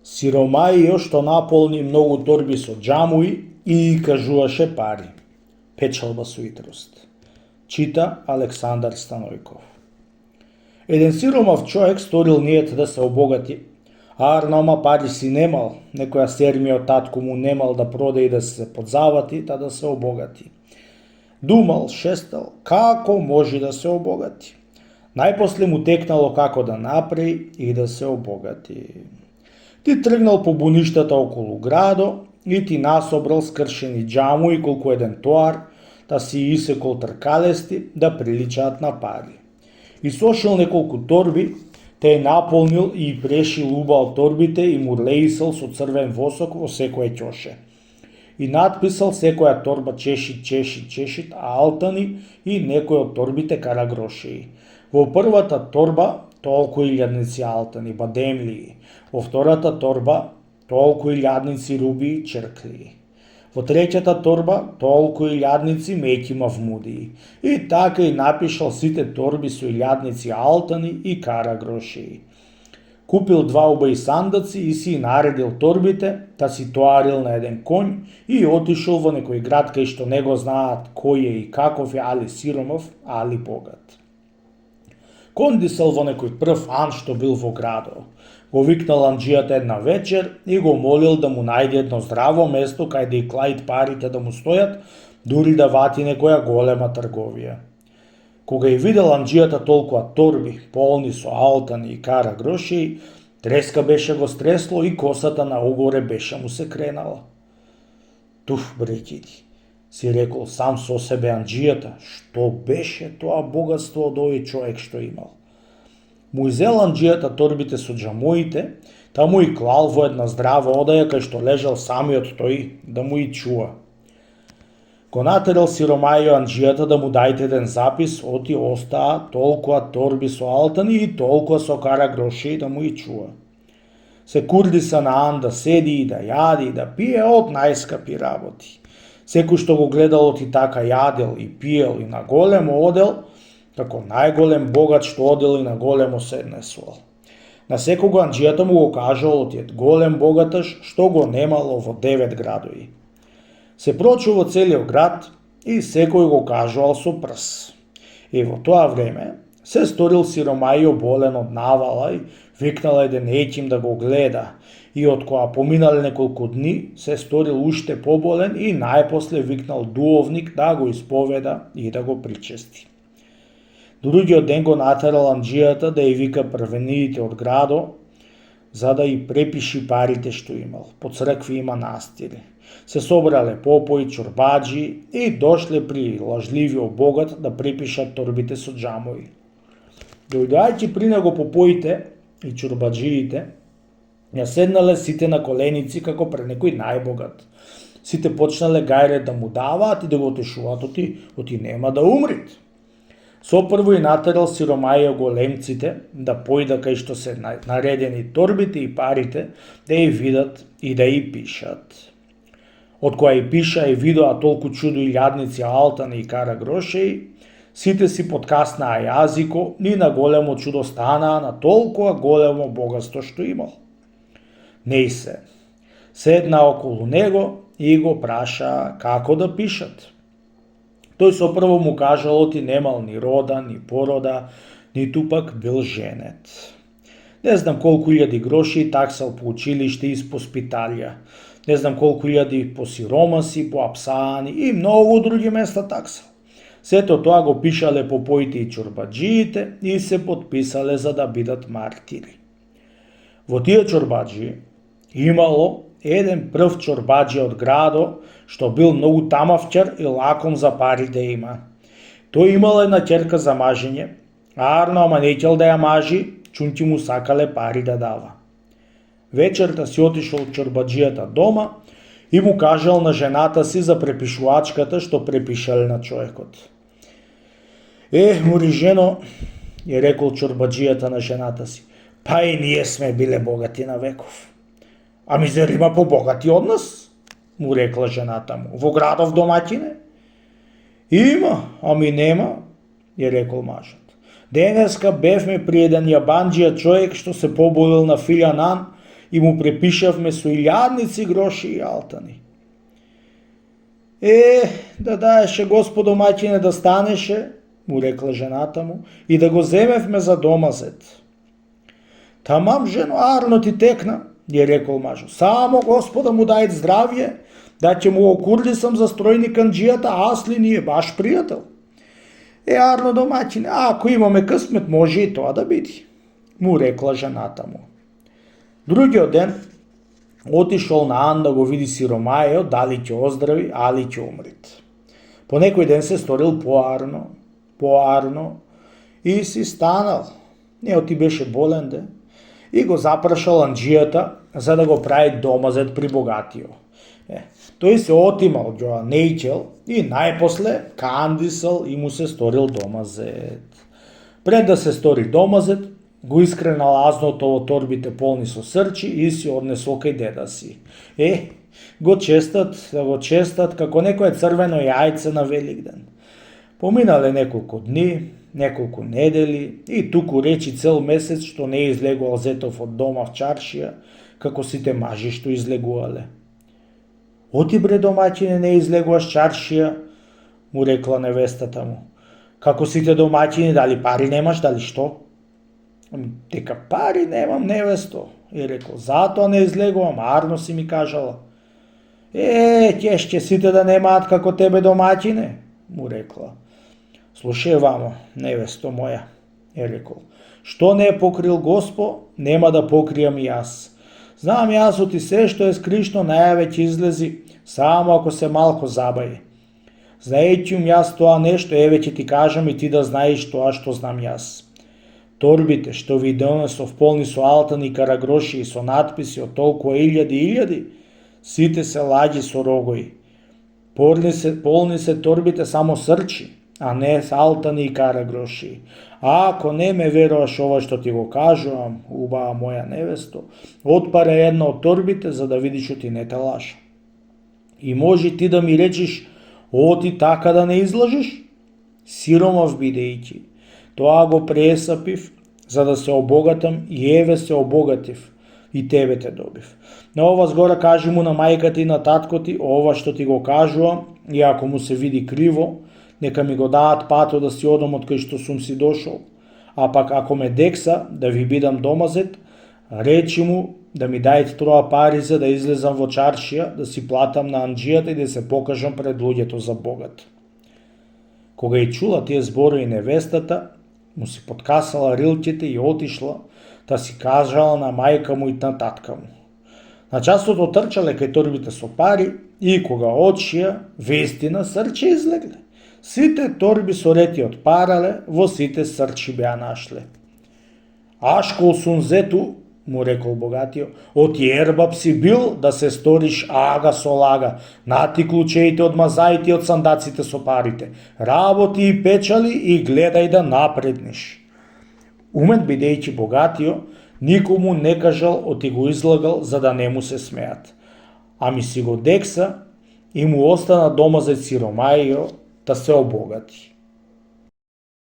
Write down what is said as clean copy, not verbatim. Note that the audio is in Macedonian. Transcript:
Сиромајо што наполни многу торби со џамуи и кажуваше пари. Печалба со хитрост. Чита Александар Станојков. Еден сиромав човек сторил ниет да се обогати, а арнома пари си немал, некоја сермија од татко му немал да проде и да се подзавати, та да се обогати. Думал, шестал, како може да се обогати. Најпосле му текнало како да направи и да се обогати. Ти тргнал по буништата околу градо и ти насобрал скршени џамуи колку еден тоар, да си исекол тркалести да приличаат на пари. Исошил неколку торби, те е наполнил и прешил уба од торбите и му леисал со црвен восок во секоја ќоше. И надписал секоја торба чешит, чешит, чешит, алтани и некој од торбите карагрошии. Во првата торба толку илјадници алтани, бадемлии, во втората торба толку илјадници руби черклии. Во третјата торба толку илјадници меки мавмудии. И така и напишал сите торби со илјадници алтани и карагрошии. Купил два убави сандаци и си наредил торбите, та си тоарил на еден конј и отишол во некој град кај што не го знаат кој е и каков е, али сиромав, али богат. Кондисал во некој прв ан што бил во градо. Го викнал анџијата една вечер и го молил да му најде едно здраво место кај да и клаит парите да му стојат, дури да вати некоја голема трговија. Кога и видел анџијата толкова торби, полни со алтани и карагрошии, треска беше го стресло и косата на огоре беше му се кренала. Туф, брекиди, си рекол сам со себе анџијата, што беше тоа богатство од овој човек што имал. Му изел анџијата торбите со џамуите, та му и клал во една здрава одаја кај што лежал самиот тој да му и чува. Го натерал сиромајо анџијата да му дајте еден запис, оти остаа толкова торби со алтани и толкова со карагроши да му и чува. Се курдиса на ан да седи и да јади и да пие од најскапи работи. Секој што го гледал оти така јадел и пиел и на големо одел, како најголем богат што одел и на големо се однесувал. На секого анџијата му го кажал отиет голем богаташ што го немало во 9 градови. Се прочу во целиот град и секој го кажувал со прс. И во тоа време се сторил сиромајо болен од навала и викнал еден еким да го гледа, и од која поминале неколку дни се сторил уште поболен и најпосле викнал дуовник да го исповеда и да го причести. Другиот ден го натерал анџијата да ја вика првениите од градо, за да и препиши парите што имал, по цркви и манастири. Се собрале попои, чорбаджи и дошле при лажливиот богат да препишат торбите со џамои. Дојдоајќи при него попоите и чорбаджиите, ја седнале сите на коленици како пред некој најбогат. Сите почнале гајре да му даваат и да го утешуваат, оти нема да умрит. Сопрво и натерал сиромајо големците да појда кај што се наредени торбите и парите, да ја видат и да ја пишат. Од која и пиша и видоа толку чудо илјадници алтани и карагрошеи, сите си подкаснаа јазико и на големо чудо станаа на толкова големо богатство што имал. Не се. Седна околу него и го праша како да пишат. Тој сопрво му кажал оти немал ни рода, ни порода, ниту пак бил женет. Не знам колку илјади гроши таксал по училиште и по спиталија. Не знам колку илјади по сиромаси, по апсаани и многу други места таксал. Сето тоа го пишале попоите и чорбаджиите и се подписале за да бидат мартири. Во тие чорбаджи имало еден прв чорбаджи од градо, што бил многу тамавчар и лаком за пари да има. Тој имал една ќерка за мажење, а арно ама не ќел да ја мажи, чунти му сакале пари да дава. Вечерта си отишол чорбаджијата дома и му кажал на жената си за препишувачката што препишале на човекот. Мури жено, ја рекол чорбаджијата на жената си, па и ние сме биле богати на веков. Ами зар има побогати од нас? Му рекла жената му. Во градов домаќине? Има, ами нема, ја рекол мажот. Денеска бевме при еден јабанџија човек што се поболил на филјан ан и му препишавме со илјадници гроши и алтани. Да даеше Господ домаќине да станеше, му рекла жената му, и да го земевме за домазет. Тамам, жено, арно ти текна, je rekol мажу, само Господа му дајт здравје, да ќе му окурлисам за стројни канџијата, асли ни е баш пријател. Арно домаќине, ако имаме късмет, може и тоа да биде, му рекла жената му. Другиот ден отишол на Ан да го види сиромајот, дали ќе оздрави, али ќе умрит. По некој ден се сторил поарно и си станал. Нео ти беше болен де и го запрашал анџијата за да го прави домазет при богатио. Тој се отимал Ѓоа нејќел и најпосле кандисал и му се сторил домазет. Пред да се стори домазет, го искренал азното во торбите полни со срчи и си однесол кај деда си. Го честат како некое црвено јајце на Великден. Поминале неколку дни, неколку недели и туку речи цел месец што не излегувал зетов од дома в чаршија, како сите мажи што излегувале. Оти бре домаќине, не излегуваш чаршија, му рекла невестата му. Како сите домаќини, дали пари немаш, дали што? Дека пари немам, невесто, е рекол, затоа не излегувам, арно си ми кажала. Ќе сите да немаат како тебе домаќине, му рекла. Слушај вамо, невесто моја, е рекол, што не е покрил Госпо, нема да покријам и јас. Знам јас оти се што е скришно најаве ќе излези, само ако се малко забави. Знаејќум јас тоа нешто, еве ќе ти кажам и ти да знаеш тоа што знам јас. Торбите што ви донесов полни со алтани и карагроши и со надписи од толкова илјади, сите се лаѓи со рогои. Полни се торбите само срчи, а не с алтани и карагроши. А ако не ме веруваш ова што ти го кажувам, убава моја невесто, отпаре една од торбите за да видиш оти не те лажа. И може ти да ми речиш, оти така да не излажеш? Сиромав бидејќи. Тоа го пресапив, за да се обогатам и еве се обогатив и тебе те добив. На ова згора кажи му на мајката и на таткото ти ова што ти го кажувам и ако му се види криво, нека ми го даат пато да си одам од кај што сум си дошол. А пак ако ме декса да ви бидам домазет, речи му да ми дајте троа пари за да излезам во чаршија, да си платам на анџијата и да се покажам пред луѓето за богат. Кога и чула тие зборови невестата, му си подкасала рилките и отишла, да си кажала на мајка му и на татка му. На часот отрчале кај торбите со пари и кога отшија, вестина срче излегле. Сите торби со рети отпарале, во сите срчи беа нашле. Ашкол сум зету, му рекол богатио, од јербаб си бил да се сториш ага со лага, нати клучеите од мазаите и од сандаците со парите, работи и печали и гледај да напредниш. Умет бидејќи богатио, никому не кажал оти го излагал за да не му се смеат. Ами си го декса и му остана дома за сиромајио да се обогати.